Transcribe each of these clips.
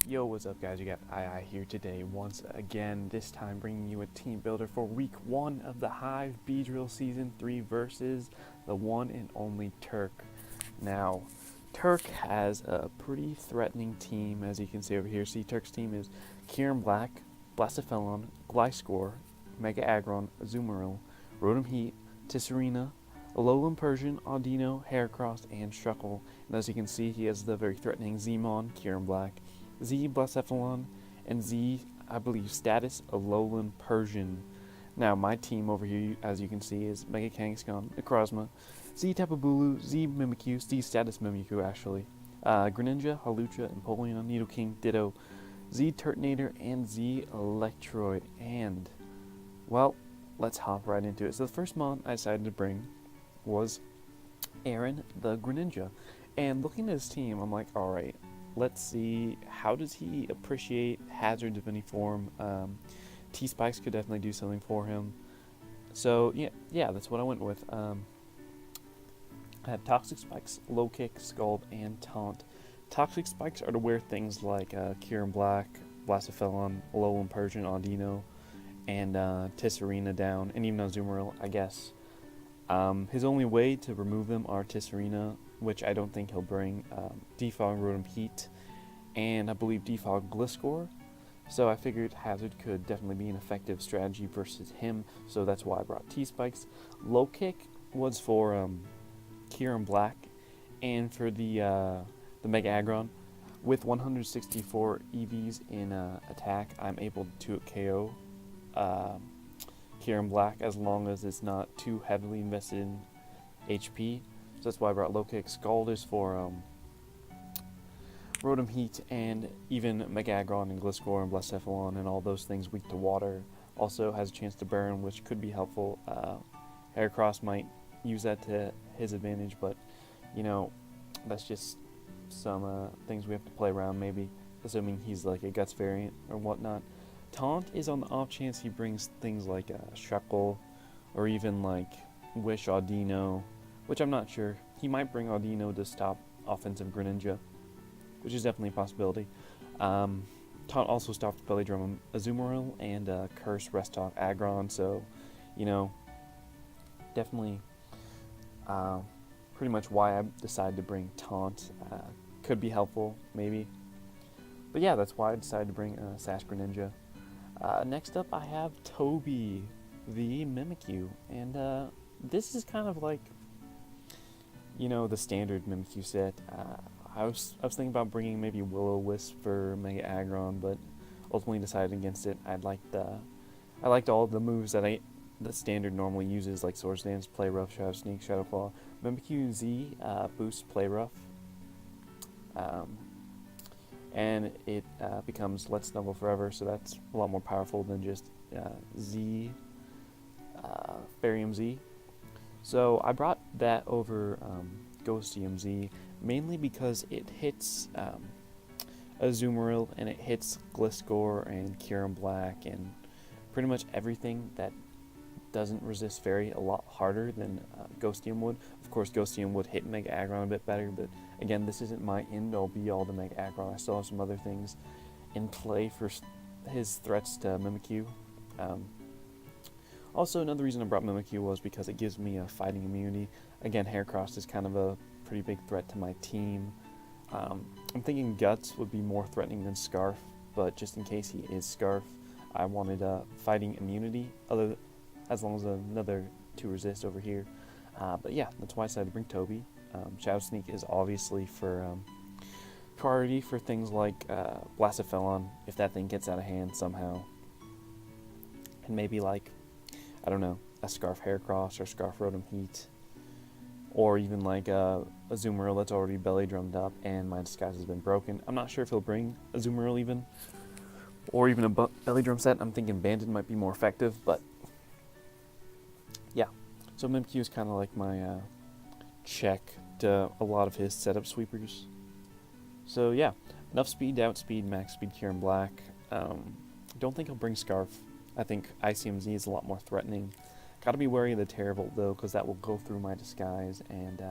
Yo, what's up guys, you got hereeeee here today once again, this time bringing you a team builder for week 1 of the Hive Beedrill Season 3 versus the one and only Turk. Now, Turk has a pretty threatening team, as you can see over here. See, Turk's team is Kieran Black, Blacephalon, Gliscor, Mega Aggron, Azumarill, Rotom Heat, Tisserina, Alolan Persian, Audino, Heracross, and Shuckle. And as you can see, he has the very threatening Zmon, Kieran Black, Z Blacephalon, and Z, I believe, status Alolan Persian. Now, my team over here, as you can see, is Mega Kangaskhan, Necrozma, Z Tapu Bulu, Z Mimikyu, Z status Mimikyu actually, Greninja, Hawlucha, Empoleon, Nidoking, Ditto, Z Turtonator, and Z Electroid. And, well, let's hop right into it. So the first mon I decided to bring was Aaron the Greninja. And looking at his team, I'm like, alright, let's see, how does he appreciate hazards of any form? T-Spikes could definitely do something for him. So, yeah, that's what I went with. I had Toxic Spikes, Low Kick, Scald, and Taunt. Toxic Spikes are to wear things like Kieran Black, Blacephalon, Alolan Persian, Audino, and Tisserina down, and even Azumarill, I guess. His only way to remove them are Tisserina, which I don't think he'll bring, Defog Rotom Heat, and I believe Defog Gliscor. So I figured Hazard could definitely be an effective strategy versus him, so that's why I brought T-Spikes. Low Kick was for Kieran Black, and for the Mega Aggron, with 164 EVs in attack, I'm able to KO Kieran Black as long as it's not too heavily invested in HP. So that's why I brought Low Kick. Scald is for Rotom Heat, and even Mega Aggron and Gliscor and Blacephalon and all those things weak to water. Also has a chance to burn, which could be helpful. Heracross might use that to his advantage, but you know, that's just some things we have to play around, maybe, assuming he's like a Guts variant or whatnot. Taunt is on the off chance he brings things like Shuckle, or even like Wish Audino, which I'm not sure. He might bring Audino to stop offensive Greninja, which is definitely a possibility. Taunt also stopped Belly Drum Azumarill and Curse Restock Aggron, so, you know, definitely pretty much why I decided to bring Taunt. Could be helpful, maybe. But yeah, that's why I decided to bring Sash Greninja. Next up, I have Toby, the Mimikyu, and this is kind of like, you know, the standard Mimikyu set. I was thinking about bringing maybe Will-O-Wisp for Mega Aggron, but ultimately decided against it. I liked all of the moves that the standard normally uses, like Swords Dance, Play Rough, Shadow Sneak, Shadow Claw. Mimikyu Z boosts Play Rough, and it becomes Let's Snuggle Forever, so that's a lot more powerful than just Z, Barium Z. So I brought that over Ghostium Z, mainly because it hits Azumarill, and it hits Gliscor and Kieran Black, and pretty much everything that doesn't resist Fairy a lot harder than Ghostium would. Of course, Ghostium would hit Mega Aggron a bit better, but again, this isn't my end-all be-all to Mega Aggron. I still have some other things in play for his threats to Mimikyu. Also, another reason I brought Mimikyu was because it gives me a fighting immunity. Again, Heracross is kind of a pretty big threat to my team. I'm thinking Guts would be more threatening than Scarf, but just in case he is Scarf, I wanted fighting immunity, as long as another 2 resist over here. But yeah, that's why I decided to bring Toby. Shadow Sneak is obviously for priority for things like Blacephalon, if that thing gets out of hand somehow. And maybe like, I don't know, a Scarf Heracross or Scarf Rotom Heat. Or even like a Azumarill that's already belly drummed up and my disguise has been broken. I'm not sure if he'll bring Azumarill even. Or even a belly drum set. I'm thinking Banded might be more effective, but yeah. So Mimikyu is kind of like my check to a lot of his setup sweepers. So yeah, enough speed to outspeed max speed Kieran Black. Don't think he'll bring Scarf. I think ICMZ is a lot more threatening. Gotta be wary of the Terravolt though, because that will go through my disguise, and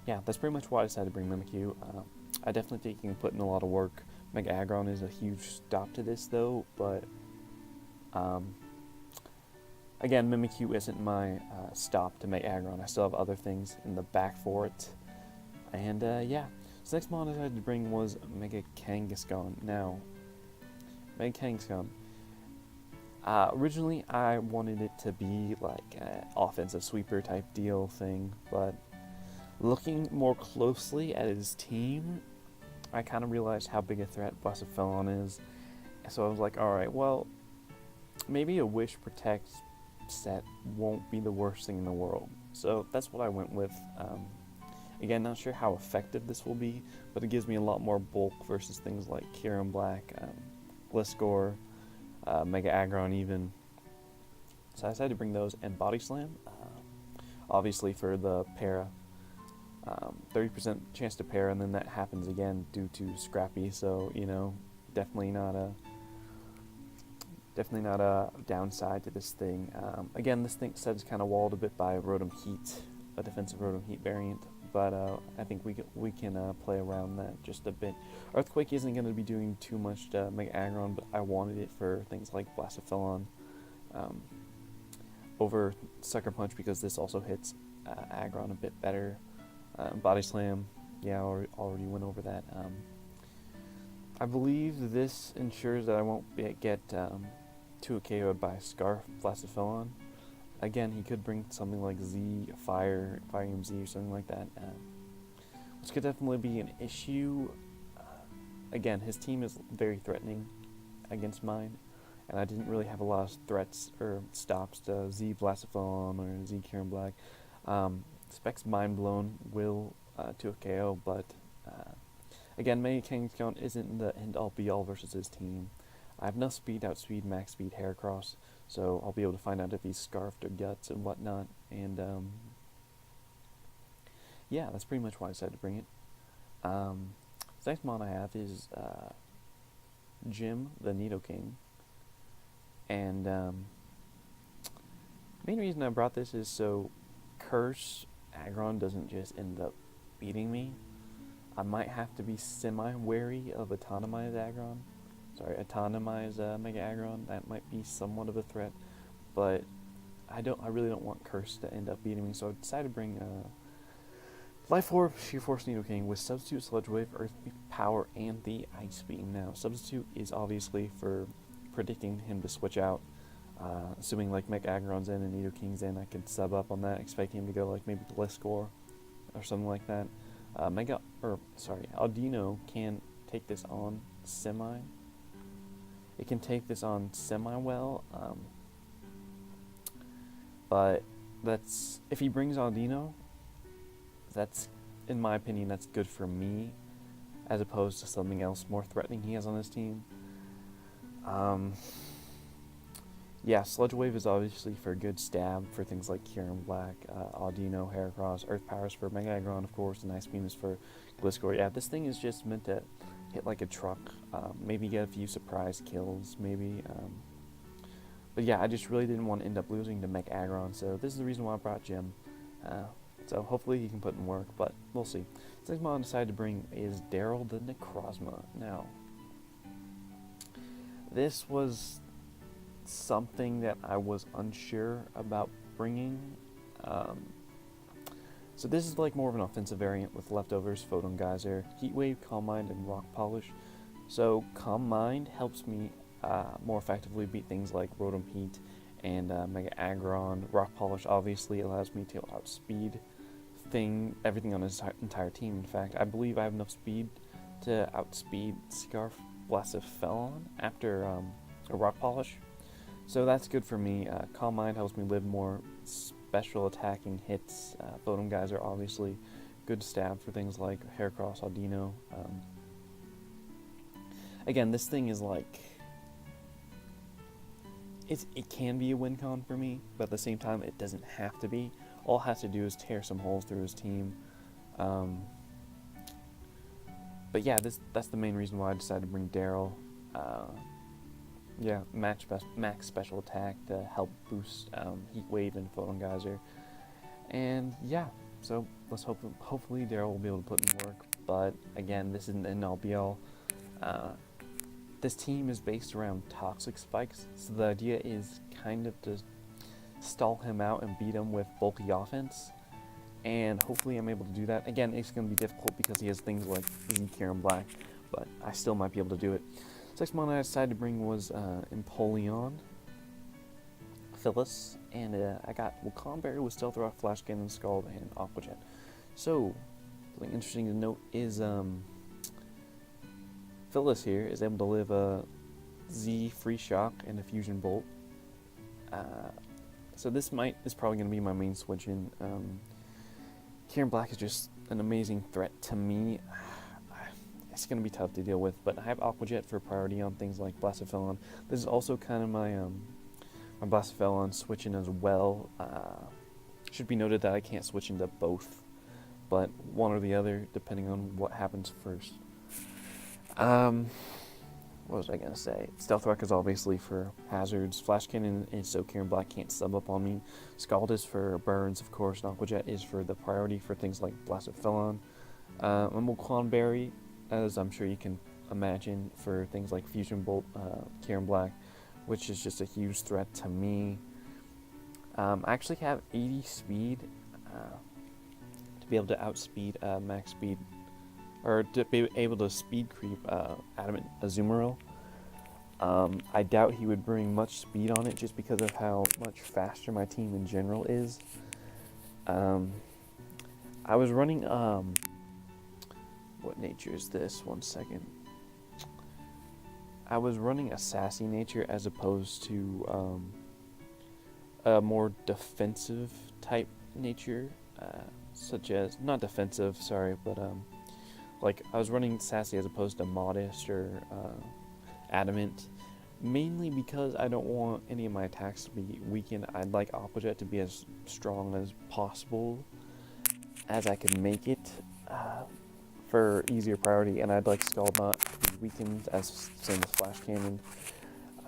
yeah, that's pretty much why I decided to bring Mimikyu. I definitely think he can put in a lot of work Mega Aggron is a huge stop to this though, but again, Mimikyu isn't my stop to Mega Aggron. I still have other things in the back for it. And yeah, so next mod I decided to bring was Mega Kangaskhan. Now, Mega Kangaskhan. Originally, I wanted it to be like an offensive sweeper type deal thing, but looking more closely at his team, I kind of realized how big a threat Blacephalon is. So I was like, alright, well, maybe a Wish Protect set won't be the worst thing in the world. So that's what I went with. Again, not sure how effective this will be, but it gives me a lot more bulk versus things like Kyurem Black, Gliscor, Mega Aggron even. So I decided to bring those and Body Slam, obviously for the para. 30% chance to para, and then that happens again due to Scrappy, so, you know, definitely not a downside to this thing. Again, this thing set is kind of walled a bit by Rotom Heat, a defensive Rotom Heat variant, but I think we can play around that just a bit. Earthquake isn't going to be doing too much to Mega Aggron, but I wanted it for things like Blacephalon over Sucker Punch, because this also hits Aggron a bit better. Body Slam, yeah, I already went over that. I believe this ensures that I won't get 2 KO'd by Scarf Blacephalon. Again, he could bring something like Z, Fire Emblem Z or something like that, which could definitely be an issue. Again, his team is very threatening against mine, and I didn't really have a lot of threats or stops to Z Blacephalon or Z Kyurem Black. Specs Mind Blown will to a KO, but again, Mega Kangaskhan isn't the end-all be-all versus his team. I have enough speed to outspeed max speed Heracross, so I'll be able to find out if he's scarfed or guts and whatnot. And yeah, that's pretty much why I decided to bring it. The next mod I have is Jim, the Nidoking. And main reason I brought this is so Curse Aggron doesn't just end up beating me. I might have to be semi-wary of Autonomized Mega Aggron. That might be somewhat of a threat, but I really don't want Curse to end up beating me, so I decided to bring Life Orb, Sheer Force Nidoking with Substitute, Sludge Wave, Earth Power, and the Ice Beam. Now, Substitute is obviously for predicting him to switch out. Assuming like Mega Aggron's in and Nidoking's in, I can sub up on that, expecting him to go like maybe Gliscor or something like that. Audino can take this on semi. It can take this on semi well, but if he brings Audino, that's, in my opinion, that's good for me, as opposed to something else more threatening he has on his team. Yeah, Sludge Wave is obviously for a good stab for things like Kyurem Black, Audino, Heracross. Earth Power is for Mega Aggron, of course, and Ice Beam is for Gliscor. Yeah, this thing is just meant to hit like a truck, maybe get a few surprise kills, maybe. But yeah, I just really didn't want to end up losing to Mega Aggron, so this is the reason why I brought Jim. So hopefully he can put in work, but we'll see. The next mod I decided to bring is Daryl the Necrozma. Now, this was something that I was unsure about bringing. So this is like more of an offensive variant with leftovers, Photon Geyser, Heat Wave, Calm Mind, and Rock Polish. So Calm Mind helps me more effectively beat things like Rotom Heat and Mega Aggron. Rock Polish obviously allows me to outspeed everything on his entire team. In fact, I believe I have enough speed to outspeed Scarf Blacephalon after a Rock Polish. So that's good for me. Calm Mind helps me live more special attacking hits. Photon Geyser obviously good stab for things like Heracross, Audino. Again, this thing is like, it can be a win con for me, but at the same time it doesn't have to be. All it has to do is tear some holes through his team. But yeah, that's the main reason why I decided to bring Daryl. Yeah, max special attack to help boost Heat Wave and Photon Geyser. And yeah, so let's hopefully Daryl will be able to put in work. But again, this isn't an all be all. This team is based around toxic spikes, so the idea is kind of to stall him out and beat him with bulky offense, and hopefully I'm able to do that. Again, it's going to be difficult because he has things like hereeeee Black, but I still might be able to do it. Next one I decided to bring was Empoleon, Phyllis, and I got Berry with Stealth Rock, Flash Cannon, Scald, and Aqua Jet. So, something interesting to note is Phyllis here is able to live a Z Free Shock and a Fusion Bolt. So this is probably going to be my main switch in. Hereeeee Black is just an amazing threat to me. It's going to be tough to deal with, but I have Aqua Jet for priority on things like Blastophilon. This is also kind of my my Blastophilon switching as well. Should be noted that I can't switch into both, but one or the other depending on what happens first. What was I gonna say? Stealth Rock is obviously for hazards. Flash Cannon is so hereeeee Black can't sub up on me. Scald is for burns, of course, and Aqua Jet is for the priority for things like Blastophilon. Berry, as I'm sure you can imagine, for things like Fusion Bolt, hereeeee Black, which is just a huge threat to me. I actually have 80 speed to be able to outspeed max speed, or to be able to speed creep Adamant Azumarill. I doubt he would bring much speed on it just because of how much faster my team in general is. I was running, what nature is this? 1 second. I was running a sassy nature as opposed to a more defensive type nature, such as, not defensive, sorry, but like I was running sassy as opposed to modest or adamant, mainly because I don't want any of my attacks to be weakened. I'd like Aqua Jet to be as strong as possible as I can make it for easier priority, and I'd like Scald not to be weakened, as same as Flash Cannon.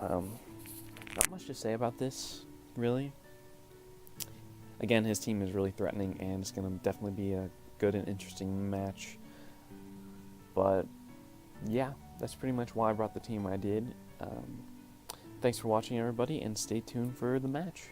Not much to say about this, really. Again, his team is really threatening, and it's going to definitely be a good and interesting match. But yeah, that's pretty much why I brought the team I did. Thanks for watching, everybody, and stay tuned for the match.